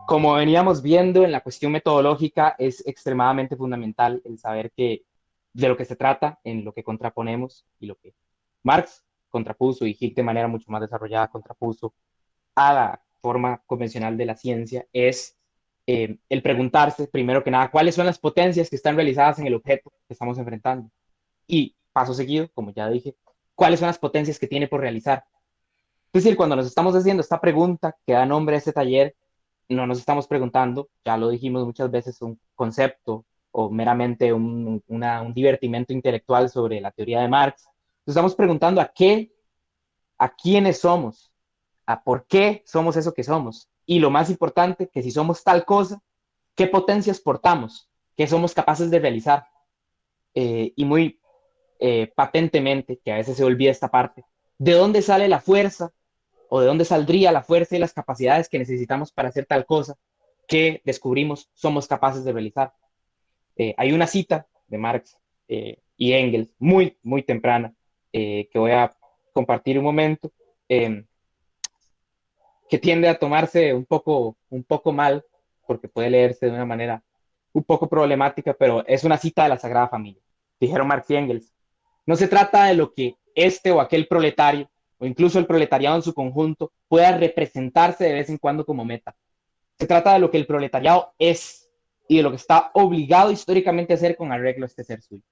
Como veníamos viendo en la cuestión metodológica, es extremadamente fundamental el saber que de lo que se trata, en lo que contraponemos y lo que Marx contrapuso y Hick de manera mucho más desarrollada contrapuso a la forma convencional de la ciencia, es el preguntarse, primero que nada, cuáles son las potencias que están realizadas en el objeto que estamos enfrentando. Y paso seguido, como ya dije, cuáles son las potencias que tiene por realizar. Es decir, cuando nos estamos haciendo esta pregunta que da nombre a este taller, no nos estamos preguntando, ya lo dijimos muchas veces, un concepto o meramente un divertimento intelectual sobre la teoría de Marx. Nos estamos preguntando a qué, a quiénes somos, a por qué somos eso que somos. Y lo más importante, que si somos tal cosa, ¿qué potencias portamos? ¿Qué somos capaces de realizar? Y muy patentemente, que a veces se olvida esta parte, ¿de dónde sale la fuerza o de dónde saldría la fuerza y las capacidades que necesitamos para hacer tal cosa que descubrimos somos capaces de realizar? Hay una cita de Marx y Engels muy, muy temprana que voy a compartir un momento, eh, que tiende a tomarse un poco mal porque puede leerse de una manera un poco problemática, pero es una cita de la Sagrada Familia. Dijeron Marx y Engels, no se trata de lo que este o aquel proletario, o incluso el proletariado en su conjunto, pueda representarse de vez en cuando como meta. Se trata de lo que el proletariado es y de lo que está obligado históricamente a hacer con arreglo a este ser suyo.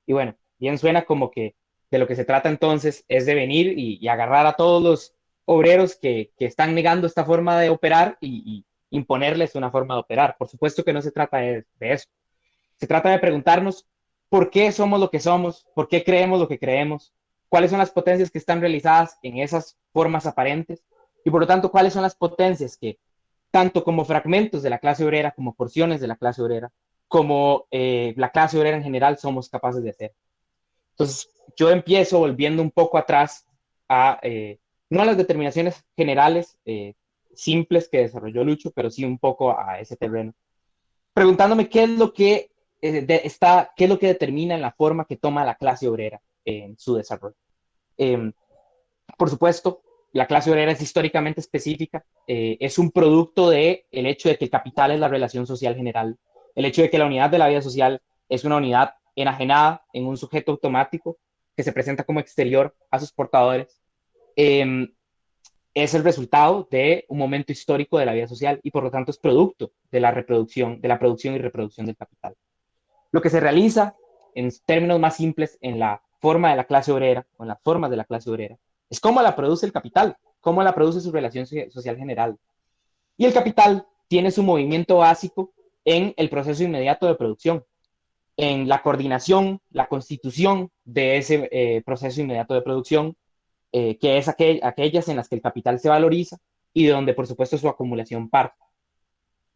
Y bueno, bien suena como que de lo que se trata entonces es de venir y agarrar a todos los obreros que están negando esta forma de operar y imponerles una forma de operar. Por supuesto que no se trata de eso. Se trata de preguntarnos por qué somos lo que somos, por qué creemos lo que creemos, cuáles son las potencias que están realizadas en esas formas aparentes y por lo tanto cuáles son las potencias que tanto como fragmentos de la clase obrera, como porciones de la clase obrera, como la clase obrera en general somos capaces de hacer. Entonces, yo empiezo volviendo un poco atrás a, no a las determinaciones generales simples que desarrolló Lucho, pero sí un poco a ese terreno, preguntándome qué es lo que qué es lo que determina la forma que toma la clase obrera en su desarrollo. Eh, por supuesto, la clase obrera es históricamente específica, es un producto del hecho de que el capital es la relación social general, el hecho de que la unidad de la vida social es una unidad enajenada en un sujeto automático que se presenta como exterior a sus portadores, eh, es el resultado de un momento histórico de la vida social y por lo tanto es producto de la reproducción, de la producción y reproducción del capital. Lo que se realiza en términos más simples en la forma de la clase obrera o en las formas de la clase obrera es cómo la produce el capital, cómo la produce su relación social general. Y el capital tiene su movimiento básico en el proceso inmediato de producción, en la coordinación, la constitución de ese proceso inmediato de producción, que es aquellas en las que el capital se valoriza y de donde, por supuesto, su acumulación parte.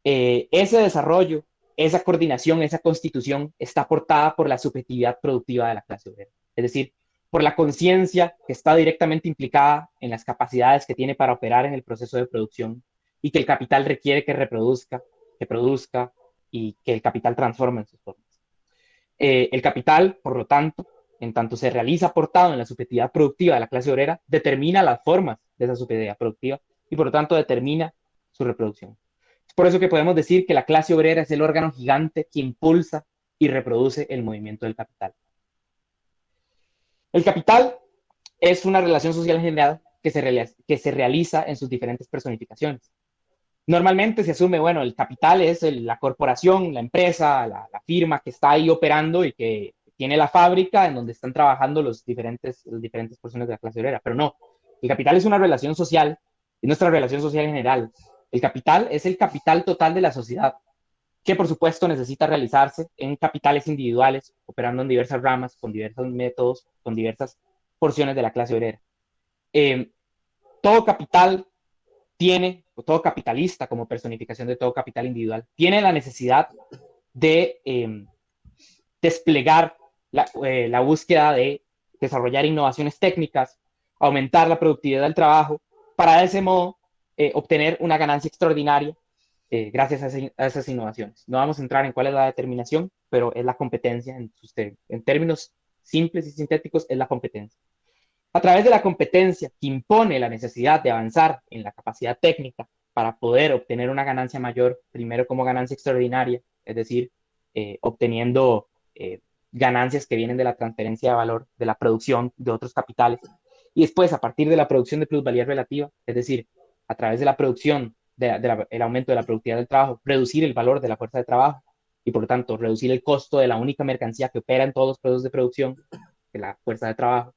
Ese desarrollo, esa coordinación, esa constitución está aportada por la subjetividad productiva de la clase obrera. Es decir, por la conciencia que está directamente implicada en las capacidades que tiene para operar en el proceso de producción y que el capital requiere que produzca y que el capital transforme en sus formas. El capital, por lo tanto, en tanto se realiza aportado en la subjetividad productiva de la clase obrera, determina las formas de esa subjetividad productiva y por lo tanto determina su reproducción. Es por eso que podemos decir que la clase obrera es el órgano gigante que impulsa y reproduce el movimiento del capital. El capital es una relación social general que se realiza en sus diferentes personificaciones. Normalmente se asume, bueno, el capital es la corporación, la empresa, la firma que está ahí operando y que tiene la fábrica en donde están trabajando las diferentes personas de la clase obrera. Pero no, el capital es una relación social, es nuestra relación social en general. El capital es el capital total de la sociedad, que por supuesto necesita realizarse en capitales individuales, operando en diversas ramas, con diversos métodos, con diversas porciones de la clase obrera. Eh, todo capital tiene, o todo capitalista como personificación de todo capital individual, tiene la necesidad de desplegar la búsqueda de desarrollar innovaciones técnicas, aumentar la productividad del trabajo, para de ese modo obtener una ganancia extraordinaria gracias a esas innovaciones. No vamos a entrar en cuál es la determinación, pero es la competencia, en términos simples y sintéticos, es la competencia. A través de la competencia que impone la necesidad de avanzar en la capacidad técnica para poder obtener una ganancia mayor, primero como ganancia extraordinaria, es decir, obteniendo ganancias que vienen de la transferencia de valor, de la producción de otros capitales, y después a partir de la producción de plusvalía relativa, es decir, a través de la producción, el aumento de la productividad del trabajo, reducir el valor de la fuerza de trabajo y por lo tanto reducir el costo de la única mercancía que opera en todos los procesos de producción, de la fuerza de trabajo.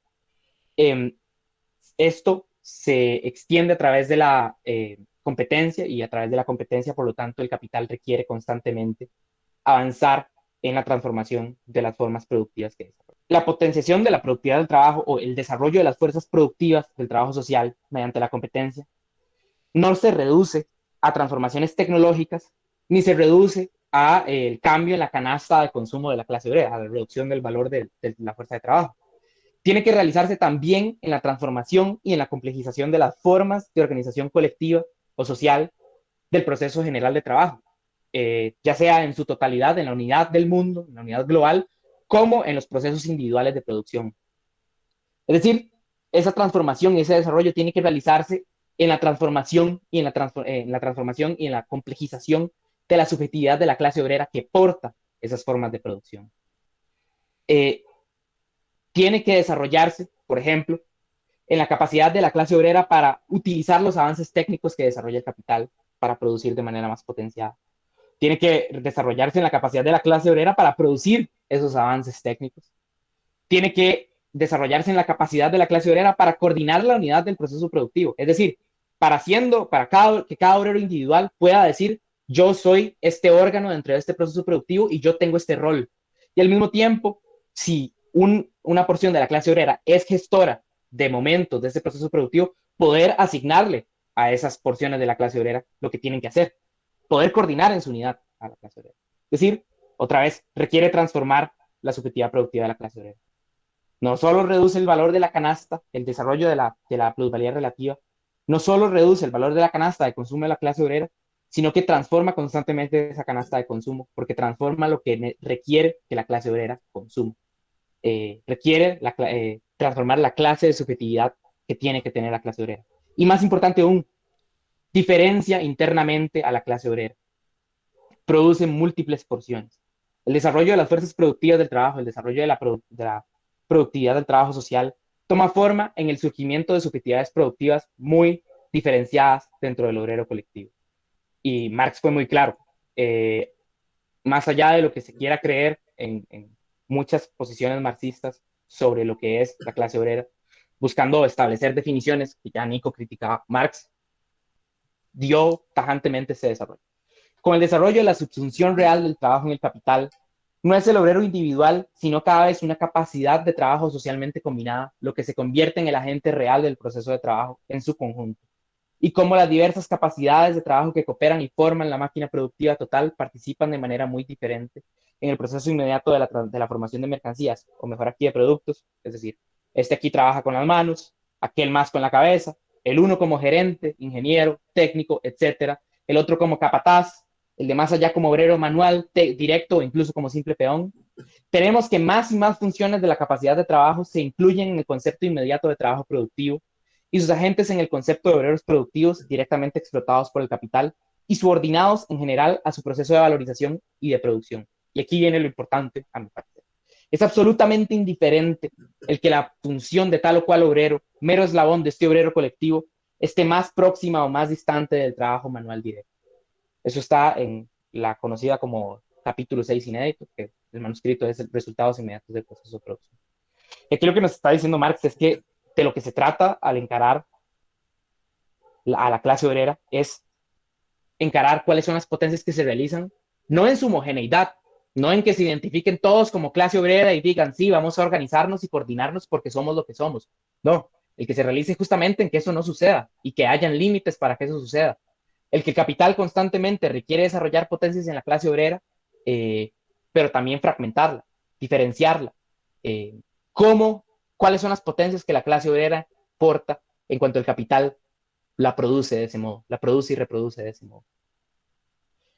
Eh, Esto se extiende a través de la competencia y a través de la competencia, por lo tanto, el capital requiere constantemente avanzar en la transformación de las formas productivas que desarrolla. La potenciación de la productividad del trabajo o el desarrollo de las fuerzas productivas del trabajo social mediante la competencia no se reduce a transformaciones tecnológicas ni se reduce a el cambio en la canasta de consumo de la clase obrera, a la reducción del valor de la fuerza de trabajo. Tiene que realizarse también en la transformación y en la complejización de las formas de organización colectiva o social del proceso general de trabajo, ya sea en su totalidad, en la unidad del mundo, en la unidad global, como en los procesos individuales de producción. Es decir, esa transformación y ese desarrollo tiene que realizarse en la transformación y en la transformación y en la complejización de la subjetividad de la clase obrera que porta esas formas de producción. Eh, Tiene que desarrollarse, por ejemplo, en la capacidad de la clase obrera para utilizar los avances técnicos que desarrolla el capital para producir de manera más potenciada. Tiene que desarrollarse en la capacidad de la clase obrera para producir esos avances técnicos. Tiene que desarrollarse en la capacidad de la clase obrera para coordinar la unidad del proceso productivo. Es decir, que cada obrero individual pueda decir, yo soy este órgano dentro de este proceso productivo y yo tengo este rol. Y al mismo tiempo, si una porción de la clase obrera es gestora de momentos de este proceso productivo, poder asignarle a esas porciones de la clase obrera lo que tienen que hacer, poder coordinar en su unidad a la clase obrera. Es decir, otra vez, requiere transformar la subjetividad productiva de la clase obrera. No solo reduce el valor de la canasta, el desarrollo de la plusvalía relativa, no solo reduce el valor de la canasta de consumo de la clase obrera, sino que transforma constantemente esa canasta de consumo, porque transforma lo que requiere que la clase obrera consuma. Requiere transformar la clase de subjetividad que tiene que tener la clase obrera. Y más importante aún, diferencia internamente a la clase obrera. Produce múltiples porciones. El desarrollo de las fuerzas productivas del trabajo, el desarrollo de la productividad del trabajo social, toma forma en el surgimiento de subjetividades productivas muy diferenciadas dentro del obrero colectivo. Y Marx fue muy claro. Eh, Más allá de lo que se quiera creer en muchas posiciones marxistas sobre lo que es la clase obrera, buscando establecer definiciones que ya Nico criticaba, Marx dio tajantemente ese desarrollo. Con el desarrollo de la subsunción real del trabajo en el capital, no es el obrero individual, sino cada vez una capacidad de trabajo socialmente combinada, lo que se convierte en el agente real del proceso de trabajo en su conjunto. Y cómo las diversas capacidades de trabajo que cooperan y forman la máquina productiva total participan de manera muy diferente en el proceso inmediato de la formación de mercancías, o mejor aquí de productos, es decir, este aquí trabaja con las manos, aquel más con la cabeza, el uno como gerente, ingeniero, técnico, etcétera, el otro como capataz, el de más allá como obrero manual, directo o incluso como simple peón. Tenemos que más y más funciones de la capacidad de trabajo se incluyen en el concepto inmediato de trabajo productivo y sus agentes en el concepto de obreros productivos directamente explotados por el capital y subordinados en general a su proceso de valorización y de producción. Y aquí viene lo importante, a mi parecer. Es absolutamente indiferente el que la función de tal o cual obrero, mero eslabón de este obrero colectivo, esté más próxima o más distante del trabajo manual directo. Eso está en la conocida como capítulo 6 inédito, que el manuscrito es resultados inmediatos del proceso de producción. Y aquí lo que nos está diciendo Marx es que de lo que se trata al encarar a la clase obrera es encarar cuáles son las potencias que se realizan, no en su homogeneidad, no en que se identifiquen todos como clase obrera y digan, sí, vamos a organizarnos y coordinarnos porque somos lo que somos. No, el que se realice justamente en que eso no suceda y que hayan límites para que eso suceda. El que el capital constantemente requiere desarrollar potencias en la clase obrera, eh, pero también fragmentarla, diferenciarla. Eh, ¿Cómo, cuáles son las potencias que la clase obrera porta en cuanto el capital la produce de ese modo, la produce y reproduce de ese modo?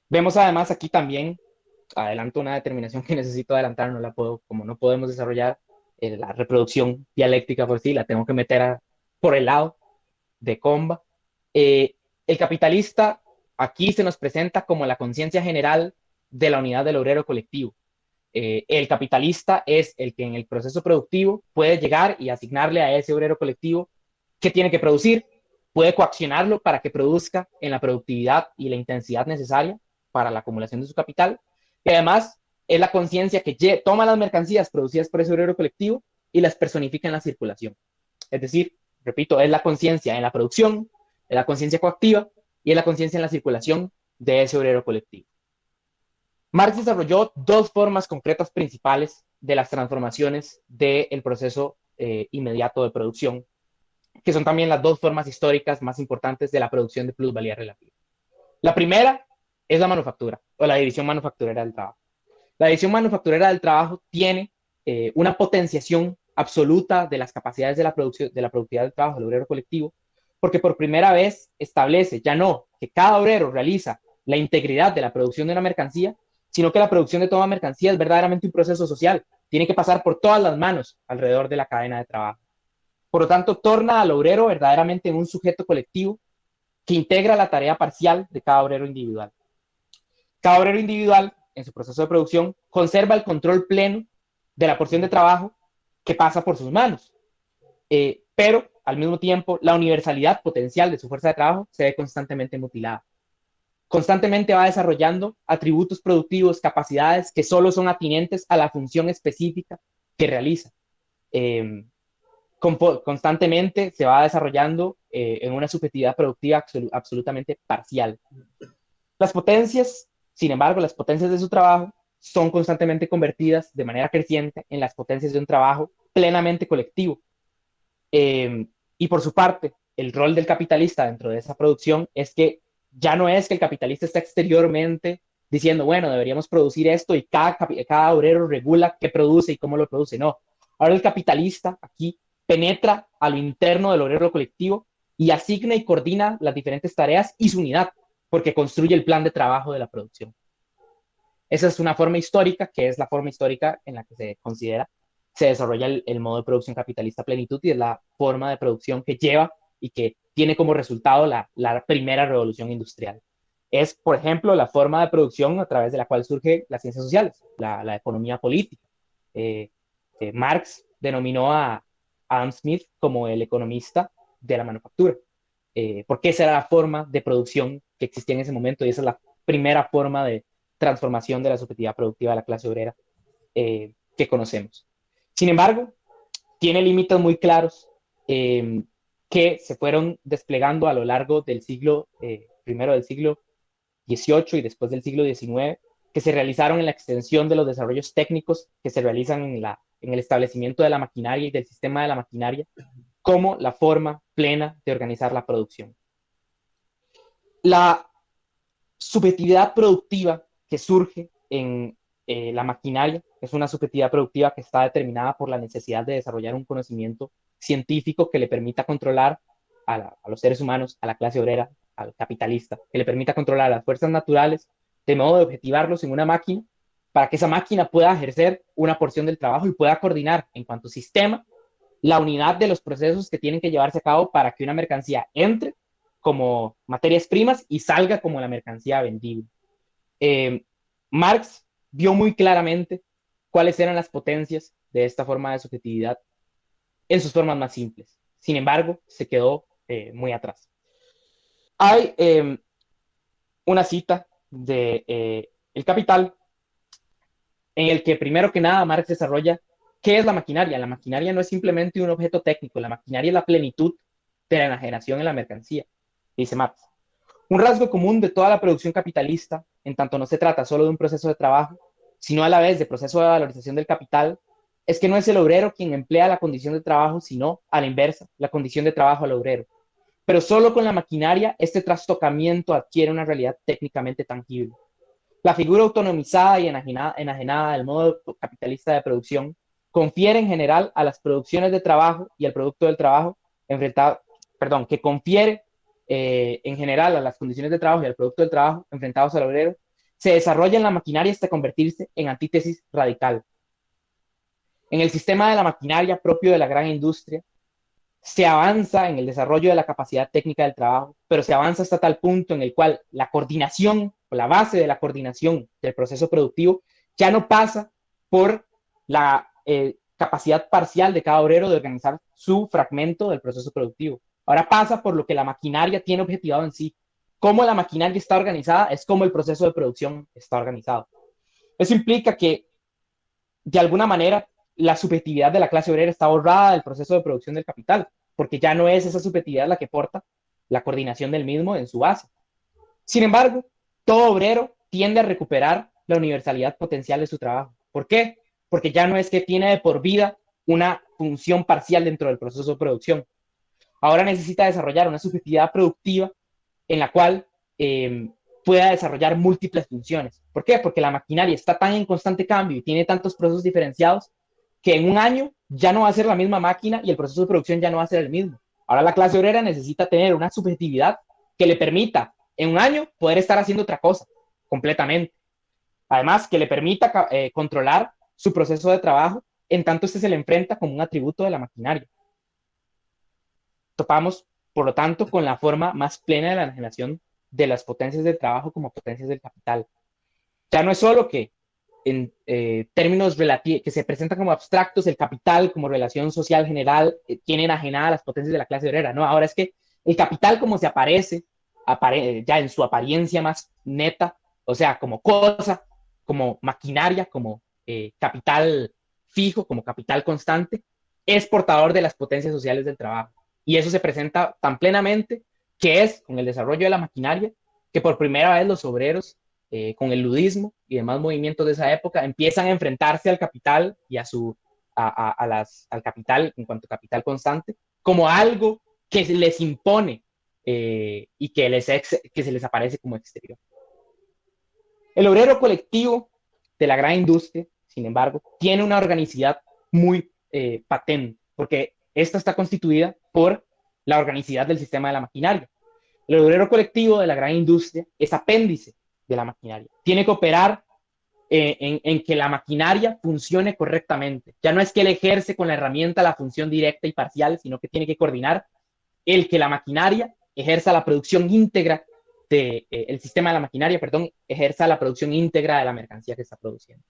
Vemos además aquí también, adelanto una determinación que necesito adelantar, no la puedo, como no podemos desarrollar la reproducción dialéctica por sí, la tengo que meter por el lado de Comba. El capitalista aquí se nos presenta como la conciencia general de la unidad del obrero colectivo. El capitalista es el que en el proceso productivo puede llegar y asignarle a ese obrero colectivo qué tiene que producir, puede coaccionarlo para que produzca en la productividad y la intensidad necesaria para la acumulación de su capital. Y además es la conciencia que toma las mercancías producidas por ese obrero colectivo y las personifica en la circulación. Es decir, repito, es la conciencia en la producción, es la conciencia coactiva y es la conciencia en la circulación de ese obrero colectivo. Marx desarrolló dos formas concretas principales de las transformaciones del proceso inmediato de producción, que son también las dos formas históricas más importantes de la producción de plusvalía relativa. La primera es la manufactura o la división manufacturera del trabajo. La división manufacturera del trabajo tiene una potenciación absoluta de las capacidades de la productividad del trabajo del obrero colectivo, porque por primera vez establece ya no que cada obrero realiza la integridad de la producción de una mercancía, sino que la producción de toda mercancía es verdaderamente un proceso social. Tiene que pasar por todas las manos alrededor de la cadena de trabajo. Por lo tanto, torna al obrero verdaderamente en un sujeto colectivo que integra la tarea parcial de cada obrero individual. Cada obrero individual, en su proceso de producción, conserva el control pleno de la porción de trabajo que pasa por sus manos. Pero, al mismo tiempo, la universalidad potencial de su fuerza de trabajo se ve constantemente mutilada. Constantemente va desarrollando atributos productivos, capacidades que solo son atinentes a la función específica que realiza. Eh, Constantemente se va desarrollando en una subjetividad productiva absolutamente parcial. Las potencias, sin embargo, las potencias de su trabajo son constantemente convertidas de manera creciente en las potencias de un trabajo plenamente colectivo. Eh, y por su parte, el rol del capitalista dentro de esa producción es que ya no es que el capitalista está exteriormente diciendo, bueno, deberíamos producir esto y cada obrero regula qué produce y cómo lo produce. No, ahora el capitalista aquí penetra a lo interno del obrero colectivo y asigna y coordina las diferentes tareas y su unidad, porque construye el plan de trabajo de la producción. Esa es una forma histórica, que es la forma histórica en la que se considera, se desarrolla el modo de producción capitalista a plenitud y es la forma de producción que lleva y que tiene como resultado la primera revolución industrial. Es, por ejemplo, la forma de producción a través de la cual surge las ciencias sociales, la economía política. Eh, Marx denominó a Adam Smith como el economista de la manufactura, porque esa era la forma de producción que existía en ese momento y esa es la primera forma de transformación de la subjetividad productiva de la clase obrera que conocemos. Sin embargo, tiene límites muy claros que se fueron desplegando a lo largo del siglo, primero del siglo XVIII y después del siglo XIX, que se realizaron en la extensión de los desarrollos técnicos que se realizan en el establecimiento de la maquinaria y del sistema de la maquinaria como la forma plena de organizar la producción. La subjetividad productiva que surge en la maquinaria es una subjetividad productiva que está determinada por la necesidad de desarrollar un conocimiento científico que le permita controlar a los seres humanos, a la clase obrera, al capitalista, que le permita controlar las fuerzas naturales de modo de objetivarlos en una máquina para que esa máquina pueda ejercer una porción del trabajo y pueda coordinar en cuanto sistema la unidad de los procesos que tienen que llevarse a cabo para que una mercancía entre como materias primas y salga como la mercancía vendible. Eh, Marx vio muy claramente cuáles eran las potencias de esta forma de subjetividad en sus formas más simples. Sin embargo, se quedó muy atrás. Hay una cita de El Capital en el que primero que nada Marx desarrolla qué es la maquinaria. La maquinaria no es simplemente un objeto técnico, la maquinaria es la plenitud de la enajenación en la mercancía, dice Marx. Un rasgo común de toda la producción capitalista, en tanto no se trata solo de un proceso de trabajo, sino a la vez de proceso de valorización del capital, es que no es el obrero quien emplea la condición de trabajo, sino a la inversa, la condición de trabajo al obrero. Pero solo con la maquinaria este trastocamiento adquiere una realidad técnicamente tangible. La figura autonomizada y enajenada del modo capitalista de producción confiere en general a las producciones de trabajo y al producto del trabajo enfrentado, perdón, que confiere en general a las condiciones de trabajo y al producto del trabajo enfrentados al obrero se desarrolla en la maquinaria hasta convertirse en antítesis radical. En el sistema de la maquinaria propio de la gran industria, se avanza en el desarrollo de la capacidad técnica del trabajo, pero se avanza hasta tal punto en el cual la coordinación o la base de la coordinación del proceso productivo ya no pasa por la capacidad parcial de cada obrero de organizar su fragmento del proceso productivo. Ahora pasa por lo que la maquinaria tiene objetivado en sí. Cómo la maquinaria está organizada es cómo el proceso de producción está organizado. Eso implica que, de alguna manera, la subjetividad de la clase obrera está borrada del proceso de producción del capital, porque ya no es esa subjetividad la que porta la coordinación del mismo en su base. Sin embargo, todo obrero tiende a recuperar la universalidad potencial de su trabajo. ¿Por qué? Porque ya no es que tiene de por vida una función parcial dentro del proceso de producción. Ahora necesita desarrollar una subjetividad productiva en la cual pueda desarrollar múltiples funciones. ¿Por qué? Porque la maquinaria está tan en constante cambio y tiene tantos procesos diferenciados que en un año ya no va a ser la misma máquina y el proceso de producción ya no va a ser el mismo. Ahora la clase obrera necesita tener una subjetividad que le permita en un año poder estar haciendo otra cosa completamente. Además, que le permita controlar su proceso de trabajo en tanto este se le enfrenta como un atributo de la maquinaria. Topamos, por lo tanto, con la forma más plena de la enajenación de las potencias del trabajo como potencias del capital. Ya no es solo que en términos que se presentan como abstractos, el capital como relación social general tiene enajenada las potencias de la clase obrera, ¿no? Ahora es que el capital como se aparece ya en su apariencia más neta, o sea, como cosa, como maquinaria, como capital fijo, como capital constante, es portador de las potencias sociales del trabajo. Y eso se presenta tan plenamente que es con el desarrollo de la maquinaria que por primera vez los obreros, con el ludismo y demás movimientos de esa época, empiezan a enfrentarse al capital y al capital en cuanto a capital constante como algo que les impone y que se les aparece como exterior. El obrero colectivo de la gran industria, sin embargo, tiene una organicidad muy patente, porque esta está constituida por la organicidad del sistema de la maquinaria. El obrero colectivo de la gran industria es apéndice de la maquinaria. Tiene que operar en que la maquinaria funcione correctamente. Ya no es que él ejerce con la herramienta la función directa y parcial, sino que tiene que coordinar el que la maquinaria ejerza la producción íntegra el sistema de la maquinaria, perdón, ejerza la producción íntegra de la mercancía que está produciendo.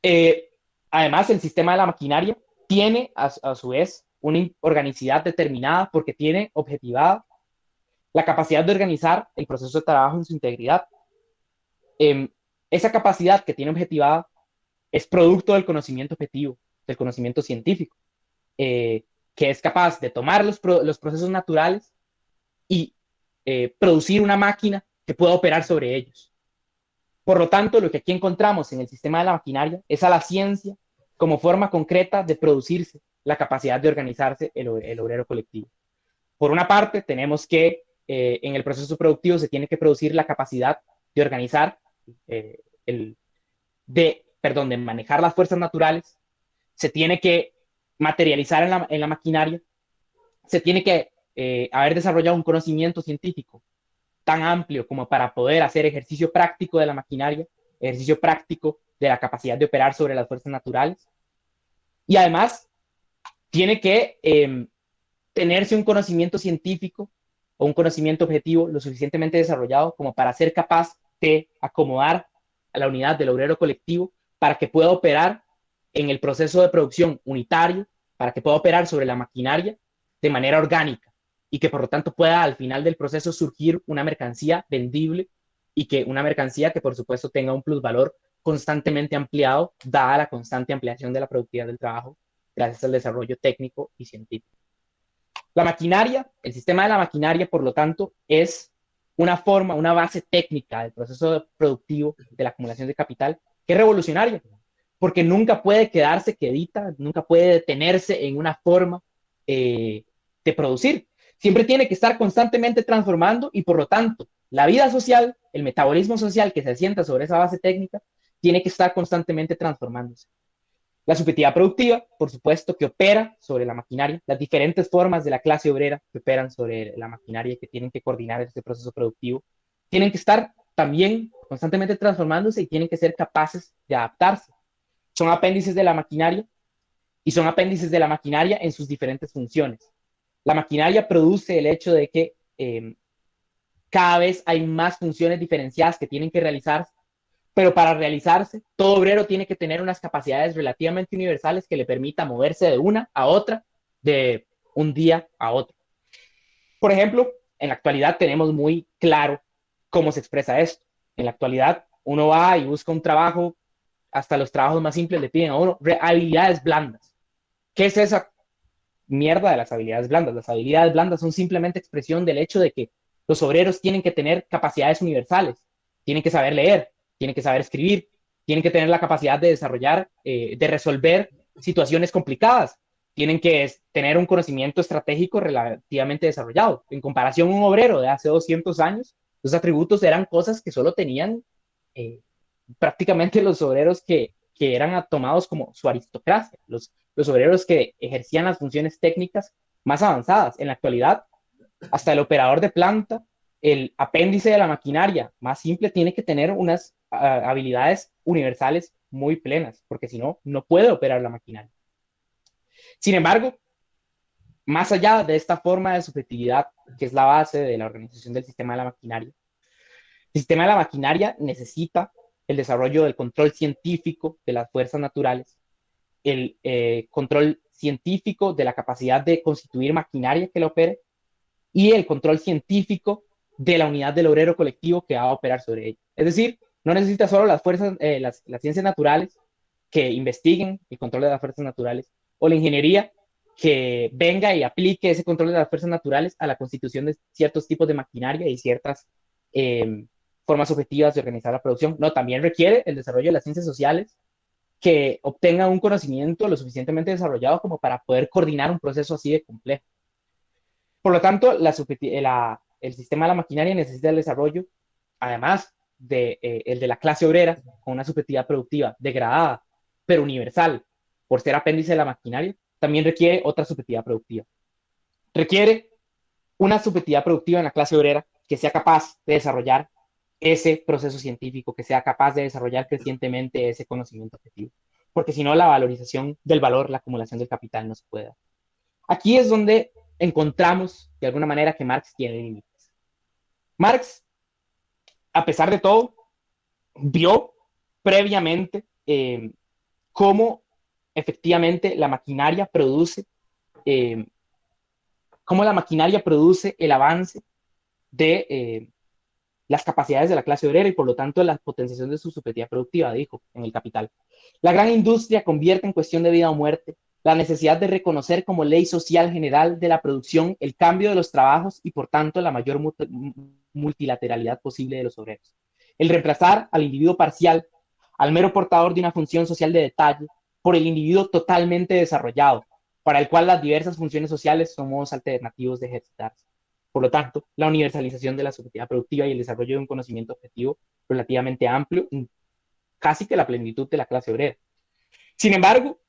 Eh, Además, el sistema de la maquinaria tiene a su vez una organicidad determinada porque tiene objetivada la capacidad de organizar el proceso de trabajo en su integridad. Esa capacidad que tiene objetivada es producto del conocimiento objetivo, del conocimiento científico, que es capaz de tomar los procesos naturales y producir una máquina que pueda operar sobre ellos. Por lo tanto, lo que aquí encontramos en el sistema de la maquinaria es a la ciencia como forma concreta de producirse la capacidad de organizarse el obrero colectivo. Por una parte, tenemos que en el proceso productivo se tiene que producir la capacidad de organizar, de manejar las fuerzas naturales, se tiene que materializar en la maquinaria, se tiene que haber desarrollado un conocimiento científico tan amplio como para poder hacer ejercicio práctico de la maquinaria, ejercicio práctico de la capacidad de operar sobre las fuerzas naturales. Y además, tiene que tenerse un conocimiento científico o un conocimiento objetivo lo suficientemente desarrollado como para ser capaz de acomodar a la unidad del obrero colectivo para que pueda operar en el proceso de producción unitario, para que pueda operar sobre la maquinaria de manera orgánica y que por lo tanto pueda al final del proceso surgir una mercancía vendible y que una mercancía que por supuesto tenga un plusvalor constantemente ampliado, dada la constante ampliación de la productividad del trabajo gracias al desarrollo técnico y científico. La maquinaria, el sistema de la maquinaria, por lo tanto, es una forma, una base técnica del proceso productivo de la acumulación de capital que es revolucionaria, porque nunca puede quedarse quedita, nunca puede detenerse en una forma de producir. Siempre tiene que estar constantemente transformando y por lo tanto la vida social, el metabolismo social que se asienta sobre esa base técnica, tiene que estar constantemente transformándose. La subjetividad productiva, por supuesto, que opera sobre la maquinaria, las diferentes formas de la clase obrera que operan sobre la maquinaria y que tienen que coordinar este proceso productivo, tienen que estar también constantemente transformándose y tienen que ser capaces de adaptarse. Son apéndices de la maquinaria y son apéndices de la maquinaria en sus diferentes funciones. La maquinaria produce el hecho de que cada vez hay más funciones diferenciadas que tienen que realizarse, pero para realizarse, todo obrero tiene que tener unas capacidades relativamente universales que le permita moverse de una a otra, de un día a otro. Por ejemplo, en la actualidad tenemos muy claro cómo se expresa esto. En la actualidad, uno va y busca un trabajo, hasta los trabajos más simples le piden a uno habilidades blandas. ¿Qué es esa mierda de las habilidades blandas? Las habilidades blandas son simplemente expresión del hecho de que los obreros tienen que tener capacidades universales, tienen que saber leer, tienen que saber escribir, tienen que tener la capacidad de desarrollar, de resolver situaciones complicadas, tienen que tener un conocimiento estratégico relativamente desarrollado. En comparación a un obrero de hace 200 años, los atributos eran cosas que solo tenían eh, prácticamente los obreros que eran tomados como su aristocracia, los obreros que ejercían las funciones técnicas más avanzadas. En la actualidad, hasta el operador de planta, el apéndice de la maquinaria más simple, tiene que tener unas habilidades universales muy plenas, porque si no, no puede operar la maquinaria. Sin embargo, más allá de esta forma de subjetividad, que es la base de la organización del sistema de la maquinaria, el sistema de la maquinaria necesita el desarrollo del control científico de las fuerzas naturales, el control científico de la capacidad de constituir maquinaria que la opere y el control científico de la unidad del obrero colectivo que va a operar sobre ella. Es decir, no necesita solo las fuerzas, las ciencias naturales que investiguen el control de las fuerzas naturales o la ingeniería que venga y aplique ese control de las fuerzas naturales a la constitución de ciertos tipos de maquinaria y ciertas formas objetivas de organizar la producción. No, también requiere el desarrollo de las ciencias sociales que obtengan un conocimiento lo suficientemente desarrollado como para poder coordinar un proceso así de complejo. Por lo tanto, el sistema de la maquinaria necesita el desarrollo, además de el de la clase obrera, con una subjetividad productiva degradada, pero universal, por ser apéndice de la maquinaria, también requiere otra subjetividad productiva. Requiere una subjetividad productiva en la clase obrera que sea capaz de desarrollar ese proceso científico, que sea capaz de desarrollar crecientemente ese conocimiento objetivo. Porque si no, la valorización del valor, la acumulación del capital no se puede dar. Aquí es donde encontramos, de alguna manera, que Marx tiene límites. Marx, a pesar de todo, vio previamente cómo efectivamente la maquinaria produce, eh, cómo la maquinaria produce el avance de las capacidades de la clase obrera y por lo tanto la potenciación de su subjetividad productiva, dijo en El Capital. La gran industria convierte en cuestión de vida o muerte la necesidad de reconocer como ley social general de la producción el cambio de los trabajos y por tanto la mayor multilateralidad posible de los obreros. El reemplazar al individuo parcial, al mero portador de una función social de detalle, por el individuo totalmente desarrollado, para el cual las diversas funciones sociales son modos alternativos de ejercitarse. Por lo tanto, la universalización de la subjetividad productiva y el desarrollo de un conocimiento objetivo relativamente amplio, casi que la plenitud de la clase obrera. Sin embargo,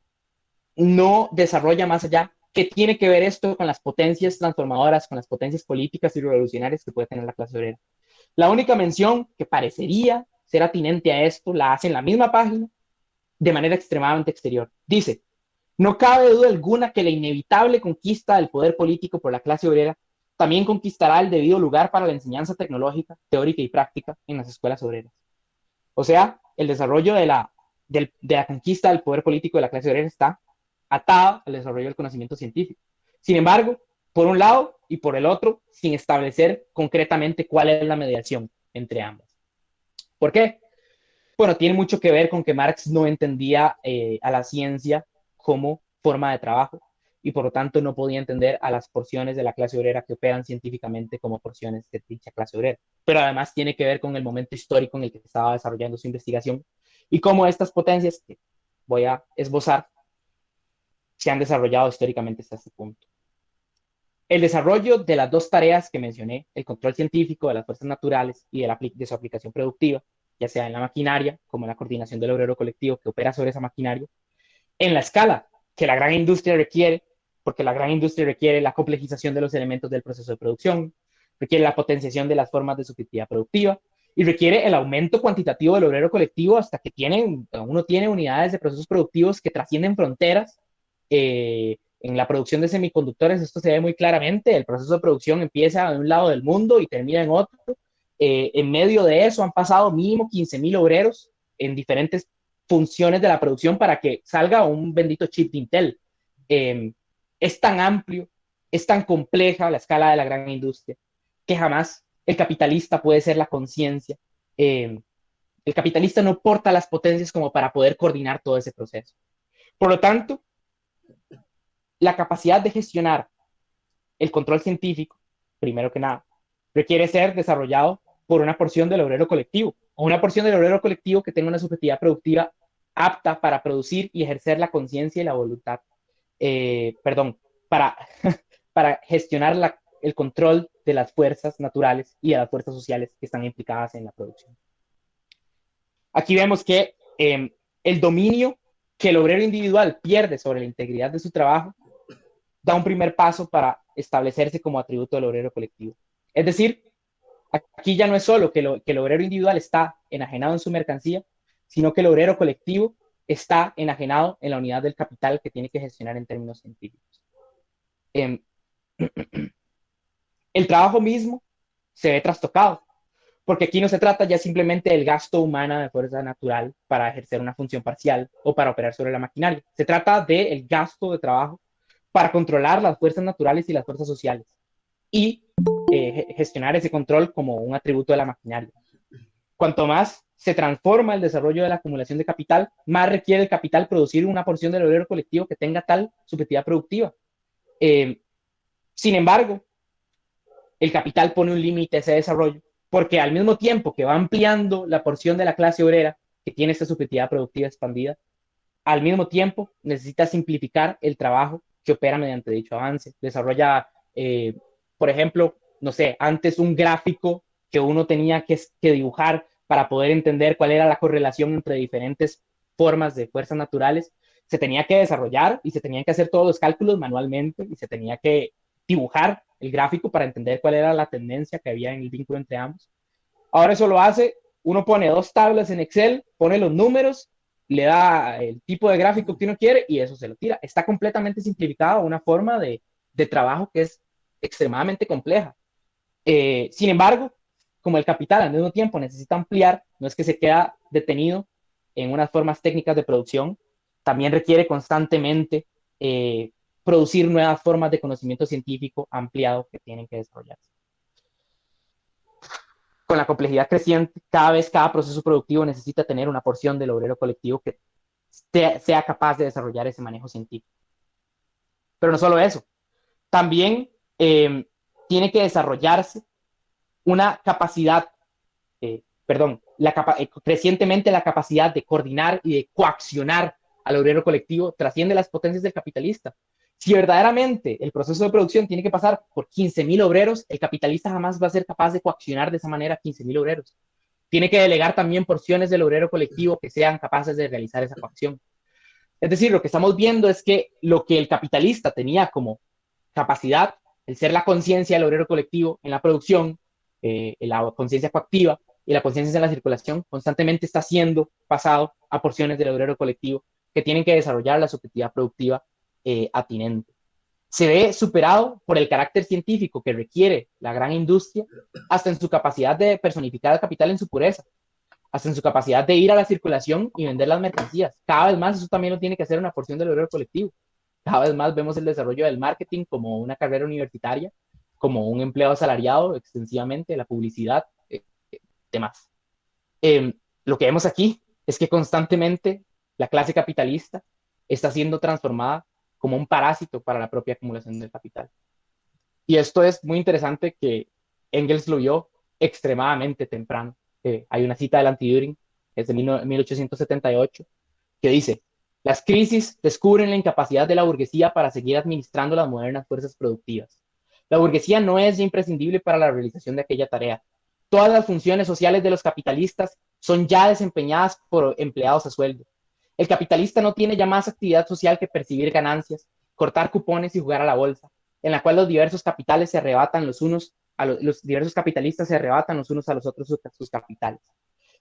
no desarrolla más allá qué tiene que ver esto con las potencias transformadoras, con las potencias políticas y revolucionarias que puede tener la clase obrera. La única mención que parecería ser atinente a esto la hace en la misma página de manera extremadamente exterior. Dice, no cabe duda alguna que la inevitable conquista del poder político por la clase obrera también conquistará el debido lugar para la enseñanza tecnológica, teórica y práctica en las escuelas obreras. O sea, el desarrollo de la conquista del poder político de la clase obrera está atado al desarrollo del conocimiento científico. Sin embargo, por un lado y por el otro, sin establecer concretamente cuál es la mediación entre ambas. ¿Por qué? Bueno, tiene mucho que ver con que Marx no entendía a la ciencia como forma de trabajo y por lo tanto no podía entender a las porciones de la clase obrera que operan científicamente como porciones de dicha clase obrera. Pero además tiene que ver con el momento histórico en el que estaba desarrollando su investigación y cómo estas potencias que voy a esbozar se han desarrollado históricamente hasta este punto. El desarrollo de las dos tareas que mencioné, el control científico de las fuerzas naturales y de su aplicación productiva, ya sea en la maquinaria, como en la coordinación del obrero colectivo que opera sobre esa maquinaria, en la escala que la gran industria requiere, porque la gran industria requiere la complejización de los elementos del proceso de producción, requiere la potenciación de las formas de subjetividad productiva y requiere el aumento cuantitativo del obrero colectivo hasta que uno tiene unidades de procesos productivos que trascienden fronteras. En la producción de semiconductores esto se ve muy claramente, el proceso de producción empieza en un lado del mundo y termina en otro. En medio de eso han pasado mínimo 15.000 obreros en diferentes funciones de la producción para que salga un bendito chip de Intel. Es tan amplio, es tan compleja la escala de la gran industria, que jamás el capitalista puede ser la conciencia. El capitalista no porta las potencias como para poder coordinar todo ese proceso. Por lo tanto, la capacidad de gestionar el control científico, primero que nada, requiere ser desarrollado por una porción del obrero colectivo, o una porción del obrero colectivo que tenga una subjetividad productiva apta para producir y ejercer la conciencia y la voluntad, perdón, para, para gestionar el control de las fuerzas naturales y de las fuerzas sociales que están implicadas en la producción. Aquí vemos que el dominio que el obrero individual pierde sobre la integridad de su trabajo da un primer paso para establecerse como atributo del obrero colectivo. Es decir, aquí ya no es solo que el obrero individual está enajenado en su mercancía, sino que el obrero colectivo está enajenado en la unidad del capital que tiene que gestionar en términos científicos. El trabajo mismo se ve trastocado, porque aquí no se trata ya simplemente del gasto humano de fuerza natural para ejercer una función parcial o para operar sobre la maquinaria. Se trata del gasto de trabajo para controlar las fuerzas naturales y las fuerzas sociales y gestionar ese control como un atributo de la maquinaria. Cuanto más se transforma el desarrollo de la acumulación de capital, más requiere el capital producir una porción del obrero colectivo que tenga tal subjetividad productiva. Sin embargo, el capital pone un límite a ese desarrollo, porque al mismo tiempo que va ampliando la porción de la clase obrera que tiene esta subjetividad productiva expandida, al mismo tiempo necesita simplificar el trabajo que opera mediante dicho avance. Desarrolla, por ejemplo, no sé, antes un gráfico que uno tenía que dibujar para poder entender cuál era la correlación entre diferentes formas de fuerzas naturales, se tenía que desarrollar y se tenían que hacer todos los cálculos manualmente y se tenía que dibujar el gráfico para entender cuál era la tendencia que había en el vínculo entre ambos. Ahora eso lo hace, uno pone dos tablas en Excel, pone los números, le da el tipo de gráfico que uno quiere y eso se lo tira. Está completamente simplificado, una forma de trabajo que es extremadamente compleja. Sin embargo, como el capital al mismo tiempo necesita ampliar, no es que se queda detenido en unas formas técnicas de producción, también requiere constantemente producir nuevas formas de conocimiento científico ampliado que tienen que desarrollarse. Con la complejidad creciente, cada proceso productivo necesita tener una porción del obrero colectivo que sea capaz de desarrollar ese manejo científico. Pero no solo eso, también tiene que desarrollarse una capacidad, crecientemente la capacidad de coordinar y de coaccionar al obrero colectivo trasciende las potencias del capitalista. Si verdaderamente el proceso de producción tiene que pasar por 15.000 obreros, el capitalista jamás va a ser capaz de coaccionar de esa manera a 15.000 obreros. Tiene que delegar también porciones del obrero colectivo que sean capaces de realizar esa coacción. Es decir, lo que estamos viendo es que lo que el capitalista tenía como capacidad, el ser la conciencia del obrero colectivo en la producción, la conciencia coactiva y la conciencia en la circulación, constantemente está siendo pasado a porciones del obrero colectivo que tienen que desarrollar la subjetividad productiva atinente. Se ve superado por el carácter científico que requiere la gran industria, hasta en su capacidad de personificar el capital en su pureza, hasta en su capacidad de ir a la circulación y vender las mercancías. Cada vez más eso también lo tiene que hacer una porción del obrero colectivo. Cada vez más vemos el desarrollo del marketing como una carrera universitaria, como un empleo asalariado extensivamente, la publicidad, demás. Lo que vemos aquí es que constantemente la clase capitalista está siendo transformada como un parásito para la propia acumulación del capital. Y esto es muy interesante que Engels lo vio extremadamente temprano. Hay una cita del Anti-Düring, es de 1878, que dice: las crisis descubren la incapacidad de la burguesía para seguir administrando las modernas fuerzas productivas. La burguesía no es imprescindible para la realización de aquella tarea. Todas las funciones sociales de los capitalistas son ya desempeñadas por empleados a sueldo. El capitalista no tiene ya más actividad social que percibir ganancias, cortar cupones y jugar a la bolsa, en la cual los diversos capitales se arrebatan los unos los diversos capitalistas se arrebatan los unos a los otros sus capitales.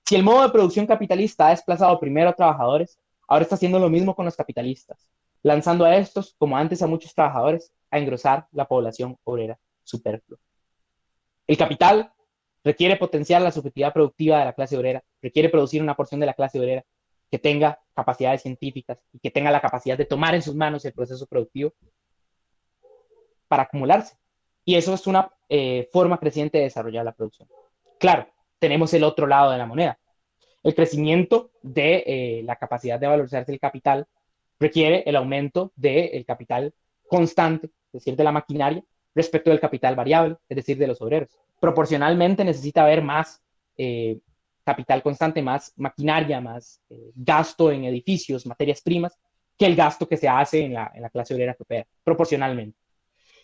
Si el modo de producción capitalista ha desplazado primero a trabajadores, ahora está haciendo lo mismo con los capitalistas, lanzando a estos, como antes a muchos trabajadores, a engrosar la población obrera superflua. El capital requiere potenciar la subjetividad productiva de la clase obrera, requiere producir una porción de la clase obrera que tenga capacidades científicas y que tenga la capacidad de tomar en sus manos el proceso productivo para acumularse. Y eso es una forma creciente de desarrollar la producción. Claro, tenemos el otro lado de la moneda. El crecimiento de la capacidad de valorizarse el capital requiere el aumento del capital constante, es decir, de la maquinaria, respecto del capital variable, es decir, de los obreros. Proporcionalmente necesita haber más capital constante, más maquinaria, más gasto en edificios, materias primas, que el gasto que se hace en la clase obrera que opera, proporcionalmente.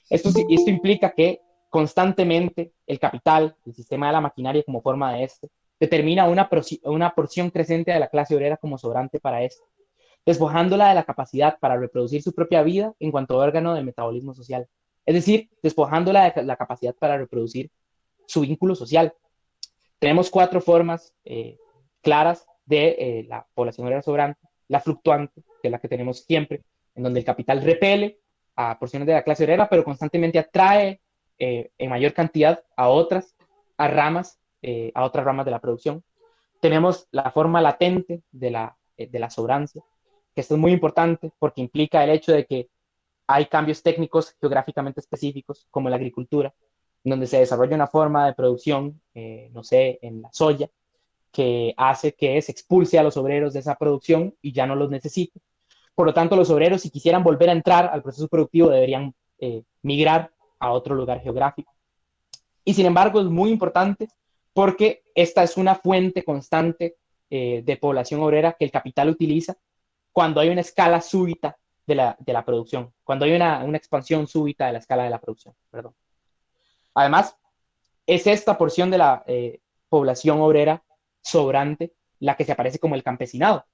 Esto implica que constantemente el capital, el sistema de la maquinaria como forma de este, determina una porción creciente de la clase obrera como sobrante para esto, despojándola de la capacidad para reproducir su propia vida en cuanto a órgano del metabolismo social. Es decir, despojándola de la capacidad para reproducir su vínculo social. Tenemos cuatro formas claras de la población obrera sobrante: la fluctuante, que es la que tenemos siempre, en donde el capital repele a porciones de la clase obrera, pero constantemente atrae en mayor cantidad a otras, a otras ramas de la producción. Tenemos la forma latente de la sobrancia, que esto es muy importante porque implica el hecho de que hay cambios técnicos geográficamente específicos, como la agricultura, donde se desarrolla una forma de producción, no sé, en la soya, que hace que se expulse a los obreros de esa producción y ya no los necesite. Por lo tanto, los obreros, si quisieran volver a entrar al proceso productivo, deberían migrar a otro lugar geográfico. Y sin embargo, es muy importante porque esta es una fuente constante de población obrera que el capital utiliza cuando hay una escala súbita de la producción, cuando hay una expansión súbita de la escala de la producción. Perdón. Además, es esta porción de la población obrera sobrante la que se aparece como el campesinado,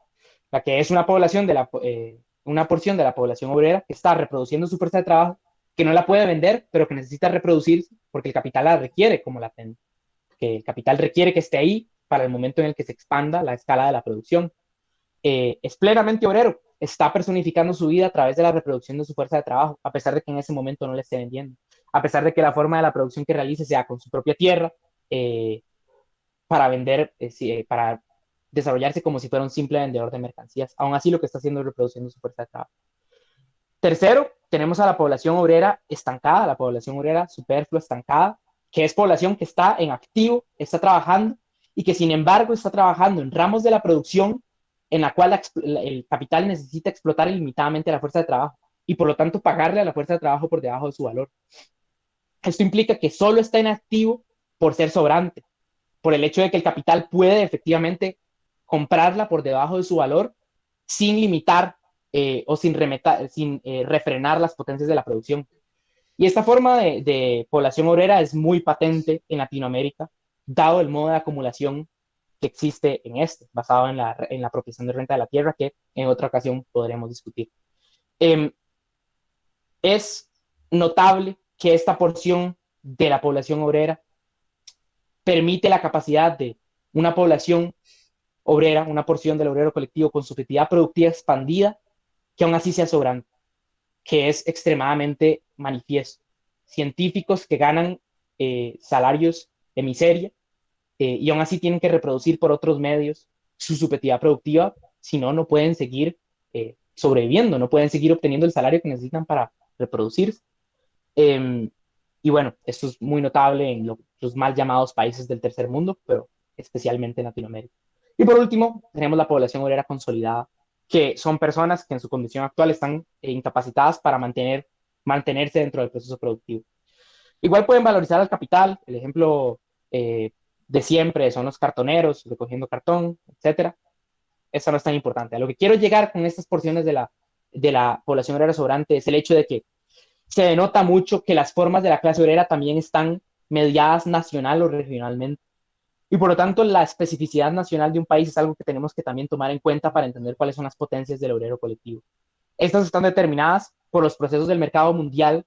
la que es una porción de la población obrera que está reproduciendo su fuerza de trabajo, que no la puede vender, pero que necesita reproducirse porque el capital la requiere como latente, que el capital requiere que esté ahí para el momento en el que se expanda la escala de la producción. Es plenamente obrero, está personificando su vida a través de la reproducción de su fuerza de trabajo, a pesar de que en ese momento no le esté vendiendo, a pesar de que la forma de la producción que realice sea con su propia tierra, para vender, para desarrollarse como si fuera un simple vendedor de mercancías. Aún así, lo que está haciendo es reproduciendo su fuerza de trabajo. Tercero, tenemos a la población obrera estancada, la población obrera superflua estancada, que es población que está en activo, está trabajando y que sin embargo está trabajando en ramos de la producción en la cual el capital necesita explotar ilimitadamente la fuerza de trabajo y por lo tanto pagarle a la fuerza de trabajo por debajo de su valor. Esto implica que solo está en activo por ser sobrante, por el hecho de que el capital puede efectivamente comprarla por debajo de su valor sin limitar o sin refrenar las potencias de la producción. Y esta forma de población obrera es muy patente en Latinoamérica, dado el modo de acumulación que existe en este, basado en la apropiación de renta de la tierra, que en otra ocasión podremos discutir. Es notable que esta porción de la población obrera permite la capacidad de una población obrera, una porción del obrero colectivo con subjetividad productiva expandida, que aún así sea sobrante, que es extremadamente manifiesto. Científicos que ganan salarios de miseria y aún así tienen que reproducir por otros medios su subjetividad productiva, si no, no pueden seguir sobreviviendo, no pueden seguir obteniendo el salario que necesitan para reproducirse. Y bueno, esto es muy notable en los mal llamados países del tercer mundo, pero especialmente en Latinoamérica. Y por último, tenemos la población obrera consolidada, que son personas que en su condición actual están incapacitadas para mantenerse dentro del proceso productivo. Igual pueden valorizar al capital, el ejemplo de siempre son los cartoneros recogiendo cartón, etcétera. Eso no es tan importante. A lo que quiero llegar con estas porciones de la población obrera sobrante es el hecho de que se denota mucho que las formas de la clase obrera también están mediadas nacional o regionalmente. Y por lo tanto, la especificidad nacional de un país es algo que tenemos que también tomar en cuenta para entender cuáles son las potencias del obrero colectivo. Estas están determinadas por los procesos del mercado mundial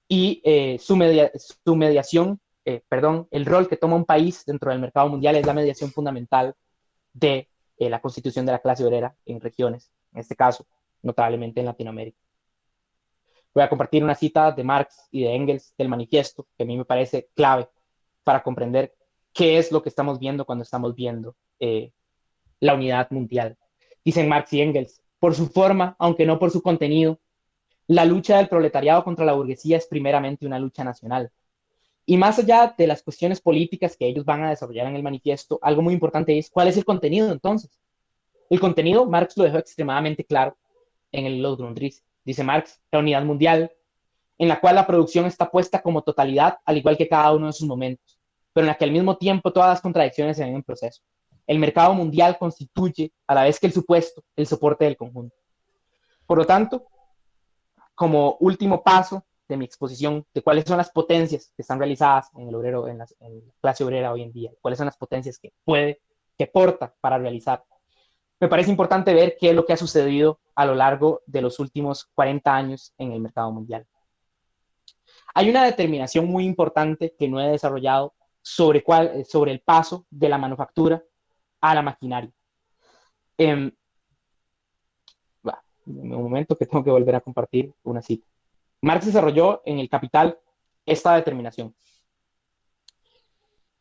y su mediación, perdón, el rol que toma un país dentro del mercado mundial es la mediación fundamental de la constitución de la clase obrera en regiones, en este caso, notablemente en Latinoamérica. Voy a compartir una cita de Marx y de Engels del manifiesto, que a mí me parece clave para comprender qué es lo que estamos viendo cuando estamos viendo la unidad mundial. Dicen Marx y Engels, por su forma, aunque no por su contenido, la lucha del proletariado contra la burguesía es primeramente una lucha nacional. Y más allá de las cuestiones políticas que ellos van a desarrollar en el manifiesto, algo muy importante es cuál es el contenido entonces. El contenido, Marx lo dejó extremadamente claro en Los Grundrisse. Dice Marx, la unidad mundial, en la cual la producción está puesta como totalidad, al igual que cada uno de sus momentos, pero en la que al mismo tiempo todas las contradicciones se ven en proceso. El mercado mundial constituye, a la vez que el supuesto, el soporte del conjunto. Por lo tanto, como último paso de mi exposición de cuáles son las potencias que están realizadas en el obrero, en la clase obrera hoy en día, cuáles son las potencias que porta para realizar. Me parece importante ver qué es lo que ha sucedido a lo largo de los últimos 40 años en el mercado mundial. Hay una determinación muy importante que no he desarrollado sobre el paso de la manufactura a la maquinaria. Eh, un momento que tengo que volver a compartir una cita. Marx desarrolló en el Capital esta determinación.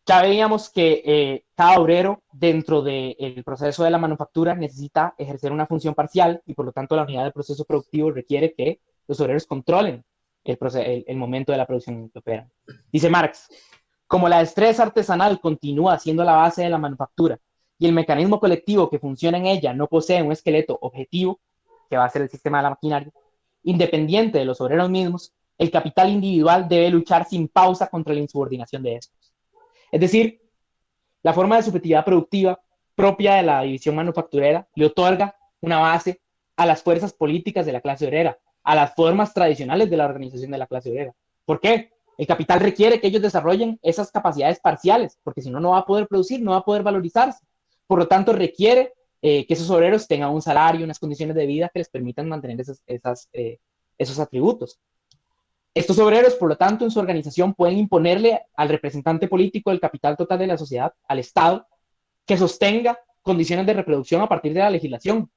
Ya veíamos que cada obrero dentro del proceso de la manufactura necesita ejercer una función parcial y por lo tanto la unidad del proceso productivo requiere que los obreros controlen el momento de la producción en que operan. Dice Marx, como la destreza artesanal continúa siendo la base de la manufactura y el mecanismo colectivo que funciona en ella no posee un esqueleto objetivo, que va a ser el sistema de la maquinaria, independiente de los obreros mismos, el capital individual debe luchar sin pausa contra la insubordinación de estos. Es decir, la forma de subjetividad productiva propia de la división manufacturera le otorga una base a las fuerzas políticas de la clase obrera, a las formas tradicionales de la organización de la clase obrera. ¿Por qué? El capital requiere que ellos desarrollen esas capacidades parciales, porque si no, no va a poder producir, no va a poder valorizarse. Por lo tanto, requiere que esos obreros tengan un salario, unas condiciones de vida que les permitan mantener esos atributos. Estos obreros, por lo tanto, en su organización pueden imponerle al representante político del capital total de la sociedad, al Estado, que sostenga condiciones de reproducción a partir de la legislación,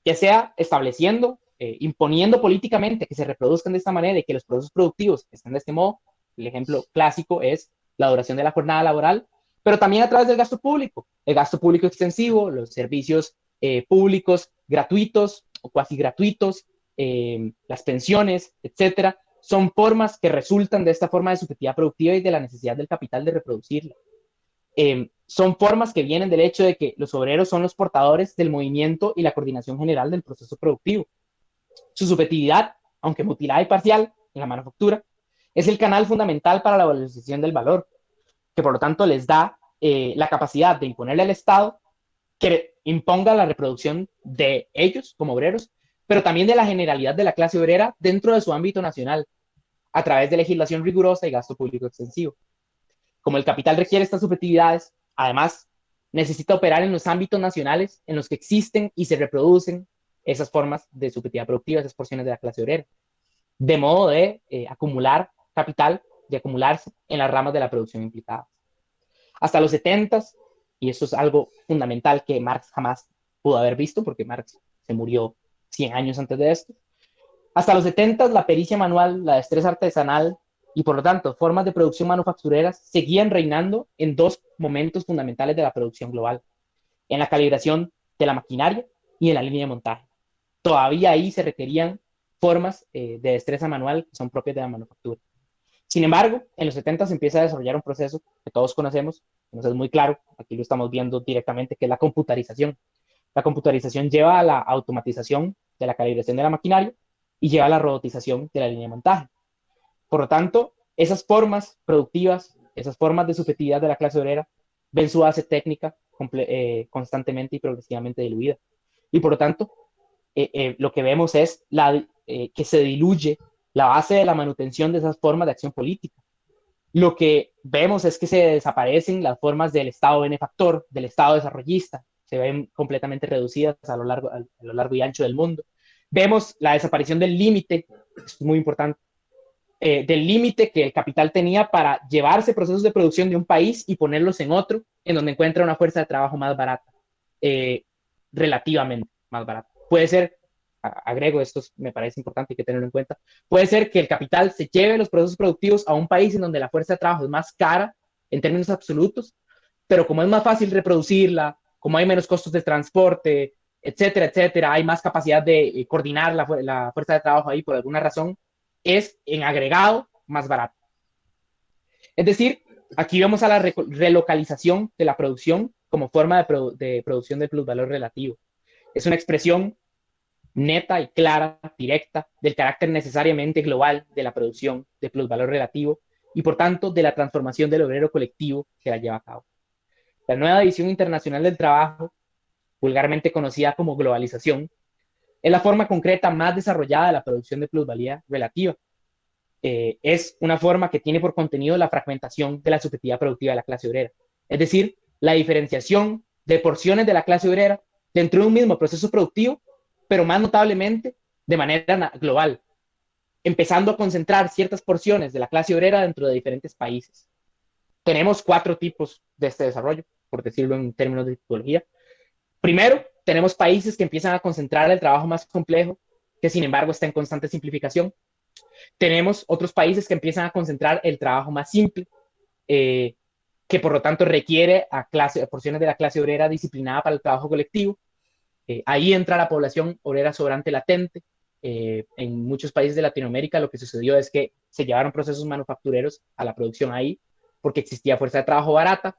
ya sea estableciendo, imponiendo políticamente que se reproduzcan de esta manera y que los procesos productivos estén de este modo. El ejemplo clásico es la duración de la jornada laboral, pero también a través del gasto público, el gasto público extensivo, los servicios públicos gratuitos o cuasi gratuitos, las pensiones, etcétera, son formas que resultan de esta forma de subjetividad productiva y de la necesidad del capital de reproducirla. Son formas que vienen del hecho de que los obreros son los portadores del movimiento y la coordinación general del proceso productivo. Su subjetividad, aunque mutilada y parcial en la manufactura, es el canal fundamental para la valorización del valor, que por lo tanto les da la capacidad de imponerle al Estado que imponga la reproducción de ellos como obreros, pero también de la generalidad de la clase obrera dentro de su ámbito nacional, a través de legislación rigurosa y gasto público extensivo. Como el capital requiere estas subjetividades, además, necesita operar en los ámbitos nacionales en los que existen y se reproducen esas formas de subjetividad productiva, esas porciones de la clase obrera, de modo de acumular capital, de acumularse en las ramas de la producción implicadas. Hasta los 70, y eso es algo fundamental que Marx jamás pudo haber visto, porque Marx se murió 100 años antes de esto. Hasta los 70, la pericia manual, la destreza artesanal y por lo tanto formas de producción manufactureras seguían reinando en dos momentos fundamentales de la producción global, en la calibración de la maquinaria y en la línea de montaje. Todavía ahí se requerían formas de destreza manual que son propias de la manufactura. Sin embargo, en los 70 se empieza a desarrollar un proceso que todos conocemos, que nos es muy claro, aquí lo estamos viendo directamente, que es la computarización. La computarización lleva a la automatización de la calibración de la maquinaria y lleva a la robotización de la línea de montaje. Por lo tanto, esas formas productivas, esas formas de subjetividad de la clase obrera, ven su base técnica constantemente y progresivamente diluida. Y por lo tanto, lo que vemos es que se diluye la base de la manutención de esas formas de acción política. Lo que vemos es que se desaparecen las formas del Estado benefactor, del Estado desarrollista, se ven completamente reducidas a lo largo y ancho del mundo. Vemos la desaparición del límite, es muy importante, del límite que el capital tenía para llevarse procesos de producción de un país y ponerlos en otro, en donde encuentra una fuerza de trabajo más barata, eh, relativamente más barata. Puede ser, agrego, esto me parece importante, hay que tenerlo en cuenta, puede ser que el capital se lleve los procesos productivos a un país en donde la fuerza de trabajo es más cara en términos absolutos, pero como es más fácil reproducirla, como hay menos costos de transporte, etcétera, etcétera, hay más capacidad de coordinar la fuerza de trabajo ahí por alguna razón, es en agregado más barato. Es decir, aquí vemos a la relocalización de la producción como forma de producción de plusvalor relativo. Es una expresión neta y clara, directa, del carácter necesariamente global de la producción de plusvalor relativo y por tanto de la transformación del obrero colectivo que la lleva a cabo. La nueva división internacional del trabajo, vulgarmente conocida como globalización, es la forma concreta más desarrollada de la producción de plusvalía relativa. Es una forma que tiene por contenido la fragmentación de la subjetividad productiva de la clase obrera, es decir, la diferenciación de porciones de la clase obrera dentro de un mismo proceso productivo, pero más notablemente de manera global, empezando a concentrar ciertas porciones de la clase obrera dentro de diferentes países. Tenemos 4 tipos de este desarrollo, por decirlo en términos de tipología. Primero, tenemos países que empiezan a concentrar el trabajo más complejo, que sin embargo está en constante simplificación. Tenemos otros países que empiezan a concentrar el trabajo más simple, que por lo tanto requiere a porciones de la clase obrera disciplinada para el trabajo colectivo. Ahí entra la población obrera sobrante latente. En muchos países de Latinoamérica lo que sucedió es que se llevaron procesos manufactureros a la producción ahí, porque existía fuerza de trabajo barata,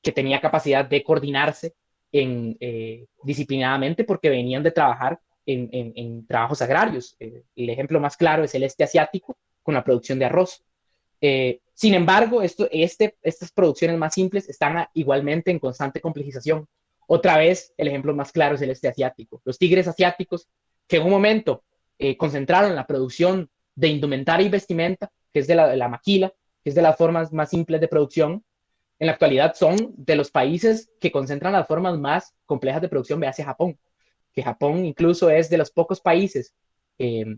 que tenía capacidad de coordinarse disciplinadamente porque venían de trabajar en trabajos agrarios. El ejemplo más claro es el este asiático con la producción de arroz. Sin embargo, estas producciones más simples están igualmente en constante complejización. Otra vez, el ejemplo más claro es el este asiático. Los tigres asiáticos, que en un momento concentraron la producción de indumentaria y vestimenta, que es de la maquila, que es de las formas más simples de producción, en la actualidad son de los países que concentran las formas más complejas de producción, véase Japón, que Japón incluso es de los pocos países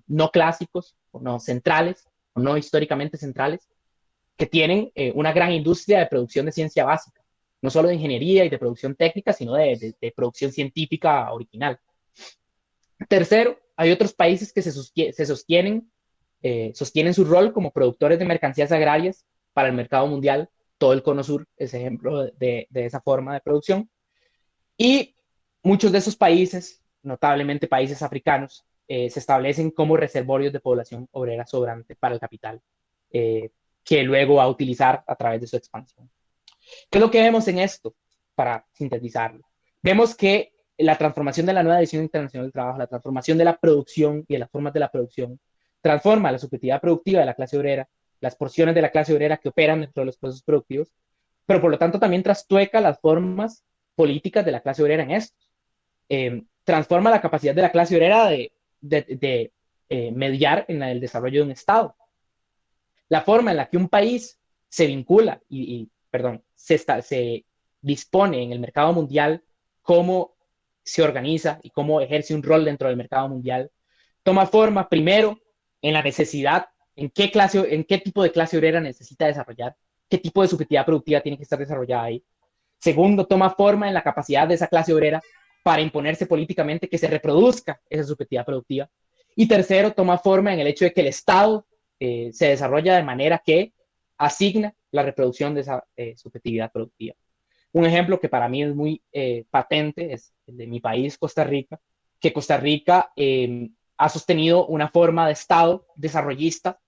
no clásicos, o no centrales, o no históricamente centrales, que tienen una gran industria de producción de ciencia básica, no solo de ingeniería y de producción técnica, sino de producción científica original. Tercero, hay otros países que sostienen su rol como productores de mercancías agrarias para el mercado mundial. Todo el Cono Sur es ejemplo de esa forma de producción. Y muchos de esos países, notablemente países africanos, se establecen como reservorios de población obrera sobrante para el capital, que luego va a utilizar a través de su expansión. ¿Qué es lo que vemos en esto? Para sintetizarlo. Vemos que la transformación de la nueva edición internacional del trabajo, la transformación de la producción y de las formas de la producción, transforma la subjetividad productiva de la clase obrera, las porciones de la clase obrera que operan dentro de los procesos productivos, pero por lo tanto también trastueca las formas políticas de la clase obrera en esto. Transforma la capacidad de la clase obrera de mediar en el desarrollo de un Estado. La forma en la que un país se vincula perdón, se dispone en el mercado mundial, cómo se organiza y cómo ejerce un rol dentro del mercado mundial, toma forma primero en la necesidad, en qué tipo de clase obrera necesita desarrollar, qué tipo de subjetividad productiva tiene que estar desarrollada ahí. Segundo, toma forma en la capacidad de esa clase obrera para imponerse políticamente que se reproduzca esa subjetividad productiva. Y tercero, toma forma en el hecho de que el Estado se desarrolla de manera que asigna la reproducción de esa subjetividad productiva. Un ejemplo que para mí es muy patente es el de mi país, Costa Rica, que Costa Rica ha sostenido una forma de Estado desarrollista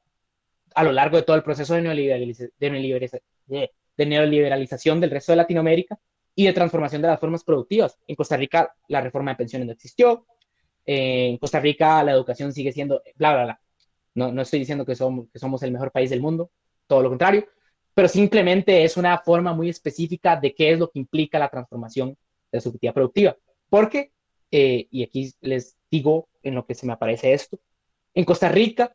a lo largo de todo el proceso de neoliberalización del resto de Latinoamérica y de transformación de las formas productivas. En Costa Rica la reforma de pensiones no existió, en Costa Rica la educación sigue siendo bla, bla, bla. No estoy diciendo que somos el mejor país del mundo, todo lo contrario, pero simplemente es una forma muy específica de qué es lo que implica la transformación de la subjetividad productiva. Porque, y aquí les digo en lo que se me aparece esto, en Costa Rica,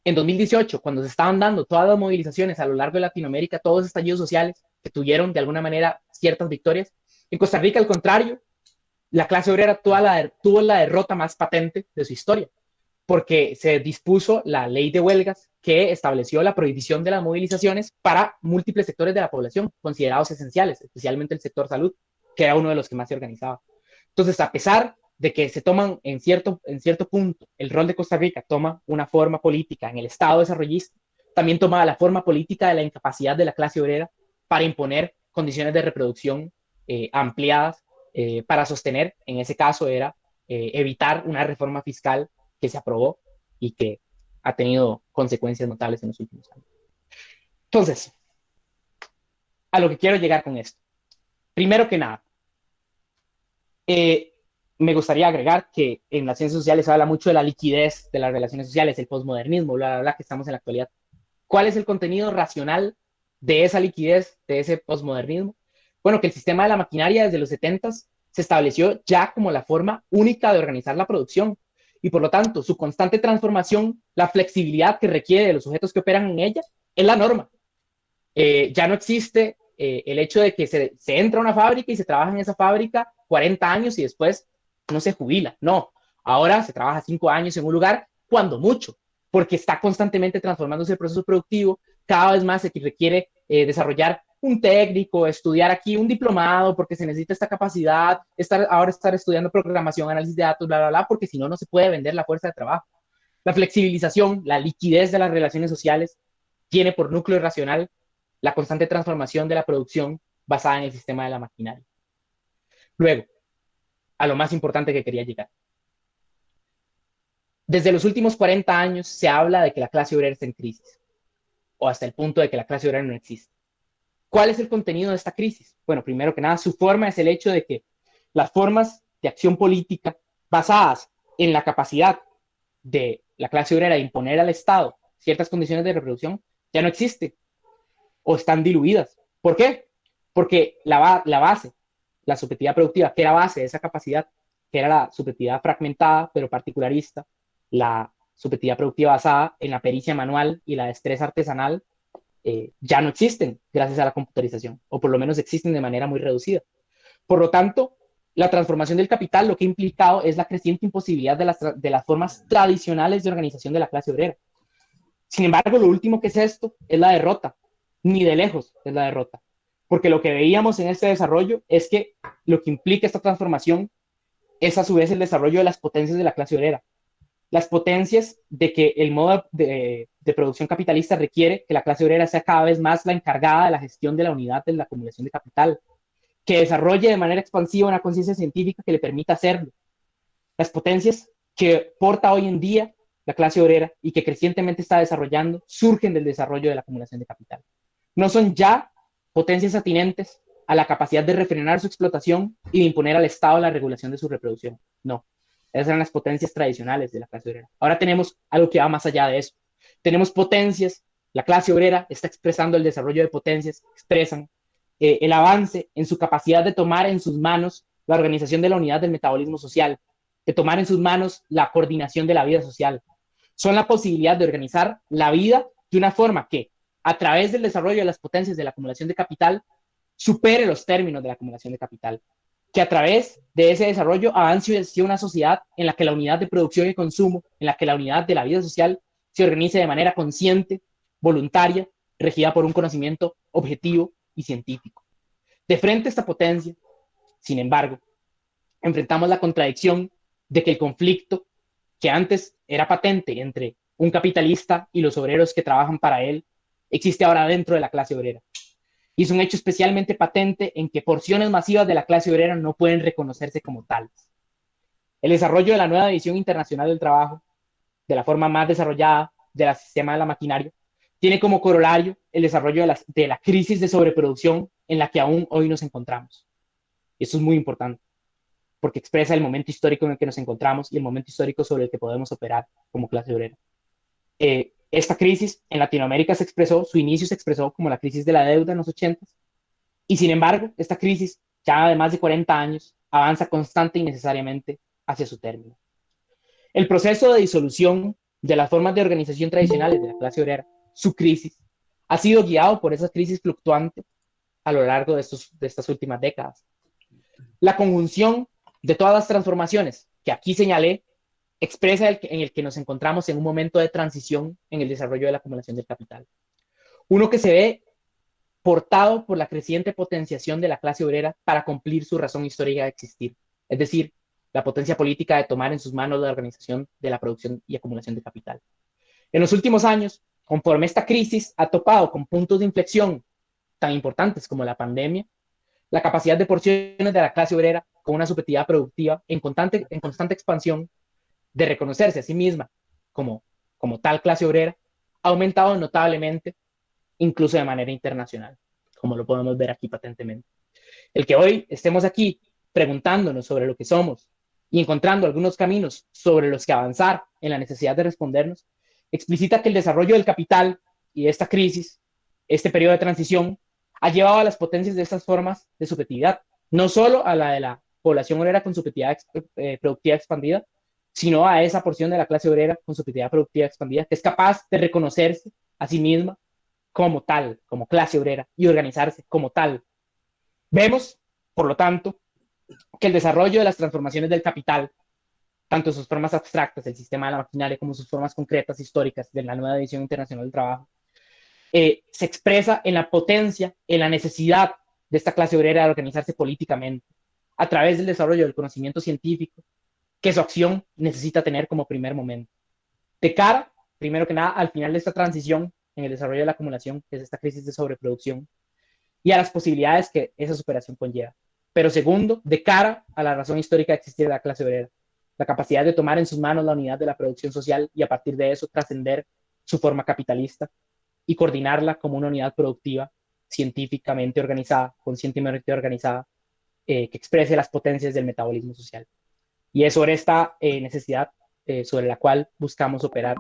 en 2018, cuando se estaban dando todas las movilizaciones a lo largo de Latinoamérica, todos los estallidos sociales que tuvieron de alguna manera ciertas victorias, en Costa Rica, al contrario, la clase obrera tuvo la derrota más patente de su historia. porque se dispuso la ley de huelgas que estableció la prohibición de las movilizaciones para múltiples sectores de la población considerados esenciales, especialmente el sector salud, que era uno de los que más se organizaba. Entonces, a pesar de que se toman en cierto punto, el rol de Costa Rica toma una forma política en el Estado desarrollista, también toma la forma política de la incapacidad de la clase obrera para imponer condiciones de reproducción ampliadas para sostener, en ese caso era evitar una reforma fiscal que se aprobó y que ha tenido consecuencias notables en los últimos años. Entonces, a lo que quiero llegar con esto. Primero que nada, me gustaría agregar que en las ciencias sociales se habla mucho de la liquidez de las relaciones sociales, el posmodernismo, bla, bla, bla, que estamos en la actualidad. ¿Cuál es el contenido racional de esa liquidez, de ese posmodernismo? Bueno, que el sistema de la maquinaria desde los 70 se estableció ya como la forma única de organizar la producción y por lo tanto su constante transformación, la flexibilidad que requiere de los sujetos que operan en ella, es la norma. Ya no existe el hecho de que se entra a una fábrica y se trabaja en esa fábrica 40 años y después no se jubila. No, ahora se trabaja 5 años en un lugar, cuando mucho, porque está constantemente transformándose el proceso productivo, cada vez más se requiere desarrollar un técnico, estudiar aquí un diplomado, porque se necesita esta capacidad, ahora estar estudiando programación, análisis de datos, bla, bla, bla, porque si no, no se puede vender la fuerza de trabajo. La flexibilización, la liquidez de las relaciones sociales tiene por núcleo racional la constante transformación de la producción basada en el sistema de la maquinaria. Luego, a lo más importante que quería llegar. Desde los últimos 40 años se habla de que la clase obrera está en crisis, o hasta el punto de que la clase obrera no existe. ¿Cuál es el contenido de esta crisis? Bueno, primero que nada, su forma es el hecho de que las formas de acción política basadas en la capacidad de la clase obrera de imponer al Estado ciertas condiciones de reproducción ya no existen o están diluidas. ¿Por qué? Porque la base, la subjetividad productiva, que era base de esa capacidad, que era la subjetividad fragmentada pero particularista, la subjetividad productiva basada en la pericia manual y la destreza artesanal, ya no existen gracias a la computarización, o por lo menos existen de manera muy reducida. Por lo tanto, la transformación del capital lo que ha implicado es la creciente imposibilidad de las formas tradicionales de organización de la clase obrera. Sin embargo, lo último que es esto es la derrota, ni de lejos es la derrota, porque lo que veíamos en este desarrollo es que lo que implica esta transformación es a su vez el desarrollo de las potencias de la clase obrera, las potencias de que el modo de producción capitalista requiere que la clase obrera sea cada vez más la encargada de la gestión de la unidad de la acumulación de capital, que desarrolle de manera expansiva una conciencia científica que le permita hacerlo. Las potencias que porta hoy en día la clase obrera y que crecientemente está desarrollando surgen del desarrollo de la acumulación de capital. No son ya potencias atinentes a la capacidad de refrenar su explotación y de imponer al Estado la regulación de su reproducción. No, esas eran las potencias tradicionales de la clase obrera. Ahora tenemos algo que va más allá de eso. Tenemos potencias, la clase obrera está expresando el desarrollo de potencias, expresan el avance en su capacidad de tomar en sus manos la organización de la unidad del metabolismo social, de tomar en sus manos la coordinación de la vida social. Son la posibilidad de organizar la vida de una forma que, a través del desarrollo de las potencias de la acumulación de capital, supere los términos de la acumulación de capital, que a través de ese desarrollo avance hacia una sociedad en la que la unidad de producción y consumo, en la que la unidad de la vida social se organice de manera consciente, voluntaria, regida por un conocimiento objetivo y científico. De frente a esta potencia, sin embargo, enfrentamos la contradicción de que el conflicto que antes era patente entre un capitalista y los obreros que trabajan para él, existe ahora dentro de la clase obrera. Y es un hecho especialmente patente en que porciones masivas de la clase obrera no pueden reconocerse como tales. El desarrollo de la nueva división internacional del trabajo, de la forma más desarrollada del sistema de la maquinaria, tiene como corolario el desarrollo de la crisis de sobreproducción en la que aún hoy nos encontramos. Y eso es muy importante, porque expresa el momento histórico en el que nos encontramos y el momento histórico sobre el que podemos operar como clase obrera. Esta crisis en Latinoamérica su inicio se expresó como la crisis de la deuda en los 80 y sin embargo, esta crisis, ya de más de 40 años, avanza constante y necesariamente hacia su término. El proceso de disolución de las formas de organización tradicionales de la clase obrera, su crisis, ha sido guiado por esas crisis fluctuantes a lo largo de estas últimas décadas. La conjunción de todas las transformaciones que aquí señalé expresa en el que nos encontramos en un momento de transición en el desarrollo de la acumulación del capital. Uno que se ve portado por la creciente potenciación de la clase obrera para cumplir su razón histórica de existir, es decir, la potencia política de tomar en sus manos la organización de la producción y acumulación de capital. En los últimos años, conforme esta crisis ha topado con puntos de inflexión tan importantes como la pandemia, la capacidad de porciones de la clase obrera con una subjetividad productiva en constante expansión de reconocerse a sí misma como, como tal clase obrera ha aumentado notablemente, incluso de manera internacional, como lo podemos ver aquí patentemente. El que hoy estemos aquí preguntándonos sobre lo que somos y encontrando algunos caminos sobre los que avanzar en la necesidad de respondernos, explicita que el desarrollo del capital y de esta crisis, este periodo de transición, ha llevado a las potencias de estas formas de subjetividad, no solo a la de la población obrera con subjetividad productiva expandida, sino a esa porción de la clase obrera con subjetividad productiva expandida que es capaz de reconocerse a sí misma como tal, como clase obrera y organizarse como tal. Vemos, por lo tanto, que el desarrollo de las transformaciones del capital, tanto sus formas abstractas, el sistema de la maquinaria, como sus formas concretas históricas de la nueva división internacional del trabajo, se expresa en la potencia, en la necesidad de esta clase obrera de organizarse políticamente a través del desarrollo del conocimiento científico que su acción necesita tener como primer momento. De cara, primero que nada, al final de esta transición en el desarrollo de la acumulación, que es esta crisis de sobreproducción, y a las posibilidades que esa superación conlleva. Pero segundo, de cara a la razón histórica de existir de la clase obrera, la capacidad de tomar en sus manos la unidad de la producción social y a partir de eso trascender su forma capitalista y coordinarla como una unidad productiva científicamente organizada, conscientemente organizada, que exprese las potencias del metabolismo social. Y es sobre esta necesidad sobre la cual buscamos operar.